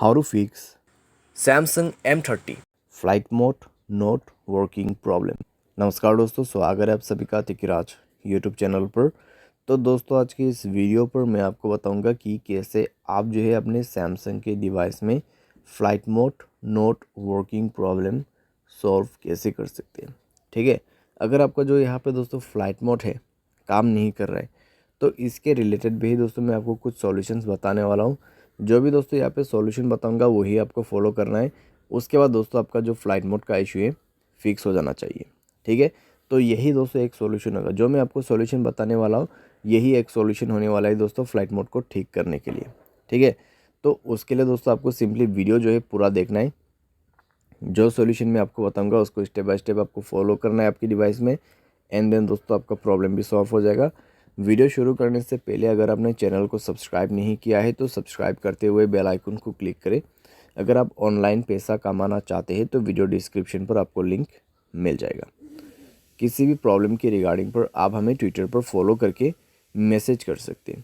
How to fix Samsung M30। Flight mode not working problem. नमस्कार दोस्तों, स्वागत है आप सभी का तिकिराज यूट्यूब चैनल पर। तो दोस्तों, आज की इस वीडियो पर मैं आपको बताऊंगा कि कैसे आप जो है अपने सैमसंग के डिवाइस में flight mode not working problem solve कैसे कर सकते हैं। ठीक है, अगर आपका जो यहाँ पे दोस्तों फ़्लाइट मोड है काम नहीं कर रहा है, तो इसके रिलेटेड भी दोस्तों मैं आपको कुछ सॉल्यूशंस बताने वाला हूँ। जो भी दोस्तों यहाँ पे सॉल्यूशन बताऊंगा वही आपको फॉलो करना है। उसके बाद दोस्तों आपका जो फ़्लाइट मोड का इशू है फिक्स हो जाना चाहिए। ठीक है, तो यही दोस्तों एक सॉल्यूशन होगा। जो मैं आपको सॉल्यूशन बताने वाला हूँ यही एक सॉल्यूशन होने वाला है दोस्तों फ़्लाइट मोड को ठीक करने के लिए। ठीक है, तो उसके लिए दोस्तों आपको सिंपली वीडियो जो है पूरा देखना है। जो सॉल्यूशन मैं आपको बताऊंगा उसको स्टेप बाय स्टेप आपको फॉलो करना है आपकी डिवाइस में, एंड देन दोस्तों आपका प्रॉब्लम भी सॉल्व हो जाएगा। वीडियो शुरू करने से पहले अगर आपने चैनल को सब्सक्राइब नहीं किया है तो सब्सक्राइब करते हुए बेल आइकन को क्लिक करें। अगर आप ऑनलाइन पैसा कमाना चाहते हैं तो वीडियो डिस्क्रिप्शन पर आपको लिंक मिल जाएगा। किसी भी प्रॉब्लम के रिगार्डिंग पर आप हमें ट्विटर पर फॉलो करके मैसेज कर सकते हैं।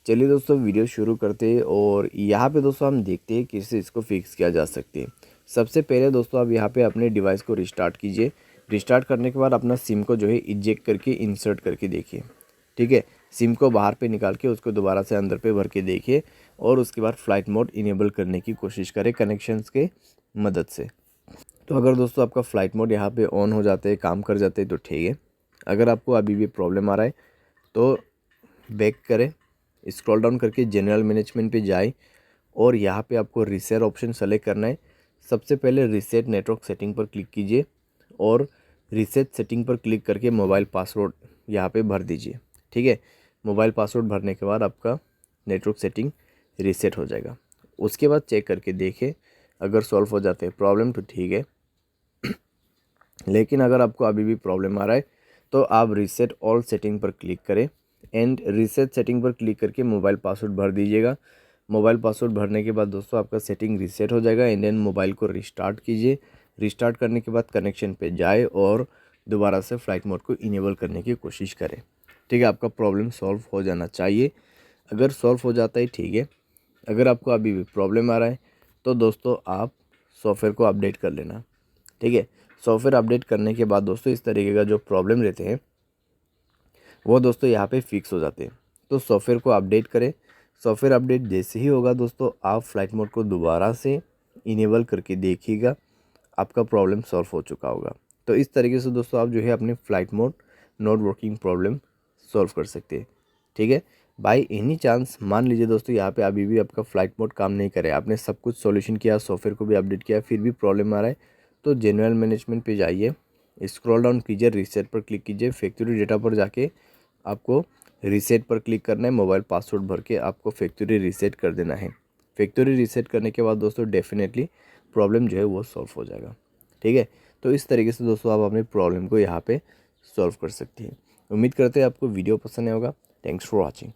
चलिए दोस्तों, वीडियो शुरू करते हैं और यहाँ पे दोस्तों हम देखते हैं कैसे इसको फिक्स किया जा सकते हैं। सबसे पहले दोस्तों आप यहाँ पे अपने डिवाइस को रिस्टार्ट कीजिए। रिस्टार्ट करने के बाद अपना सिम को जो है इजेक्ट करके इंसर्ट करके देखिए। ठीक है, सिम को बाहर पे निकाल के उसको दोबारा से अंदर पे भर के देखिए और उसके बाद फ़्लाइट मोड इनेबल करने की कोशिश करें कनेक्शंस के मदद से। तो अगर दोस्तों आपका फ़्लाइट मोड यहाँ पे ऑन हो जाते हैं, काम कर जाते हैं तो ठीक है। अगर आपको अभी भी प्रॉब्लम आ रहा है तो बैक करें, स्क्रॉल डाउन करके जनरल मैनेजमेंट पे जाए और यहाँ पे आपको रीसेट ऑप्शन सेलेक्ट करना है। सबसे पहले रीसेट नेटवर्क सेटिंग पर क्लिक कीजिए और रीसेट सेटिंग पर क्लिक करके मोबाइल पासवर्ड यहाँ पे भर दीजिए। ठीक है, मोबाइल पासवर्ड भरने के बाद आपका नेटवर्क सेटिंग रीसेट हो जाएगा। उसके बाद चेक करके देखें, अगर सॉल्व हो जाते हैं प्रॉब्लम तो ठीक है। लेकिन अगर आपको अभी भी प्रॉब्लम आ रहा है तो आप रीसेट ऑल सेटिंग पर क्लिक करें एंड रीसेट सेटिंग पर क्लिक करके मोबाइल पासवर्ड भर दीजिएगा। मोबाइल पासवर्ड भरने के बाद दोस्तों आपका सेटिंग रीसेट हो जाएगा एंड देन मोबाइल को रिस्टार्ट कीजिए। रिस्टार्ट करने के बाद कनेक्शन पे जाए और दोबारा से फ़्लाइट मोड को इनेबल करने की कोशिश करें। ठीक है, आपका प्रॉब्लम सॉल्व हो जाना चाहिए। अगर सॉल्व हो जाता है ठीक है, अगर आपको अभी भी प्रॉब्लम आ रहा है तो दोस्तों आप सॉफ्टवेयर को अपडेट कर लेना। ठीक है, सॉफ्टवेयर अपडेट करने के बाद दोस्तों इस तरीके का जो प्रॉब्लम रहते हैं वो दोस्तों यहाँ पे फिक्स हो जाते हैं। तो सॉफ्टवेयर को अपडेट करें। सॉफ्टवेयर अपडेट जैसे ही होगा दोस्तों आप फ़्लाइट मोड को दोबारा से इनेबल करके देखिएगा, आपका प्रॉब्लम सॉल्व हो चुका होगा। तो इस तरीके से दोस्तों आप जो है अपनी flight mode not working problem solve कर सकते हैं। ठीक है, बाई एनी चांस मान लीजिए दोस्तों यहाँ पे अभी भी आपका फ़्लाइट मोड काम नहीं करे, आपने सब कुछ सॉल्यूशन किया, सॉफ्टवेयर को भी अपडेट किया, फिर भी प्रॉब्लम आ रहा है, तो जनरल मैनेजमेंट पे जाइए, स्क्रॉल डाउन कीजिए, रीसेट पर क्लिक कीजिए, फैक्ट्री डेटा पर जाके आपको रीसेट पर क्लिक करना है। मोबाइल पासवर्ड भर के आपको फैक्ट्री रीसेट कर देना है। फैक्ट्री रीसेट करने के बाद दोस्तों डेफिनेटली प्रॉब्लम जो है वो सॉल्व हो जाएगा। ठीक है, तो इस तरीके से दोस्तों आप अपने प्रॉब्लम को यहाँ पे सॉल्व कर सकते हैं। उम्मीद करते हैं आपको वीडियो पसंद आया होगा। Thanks for watching.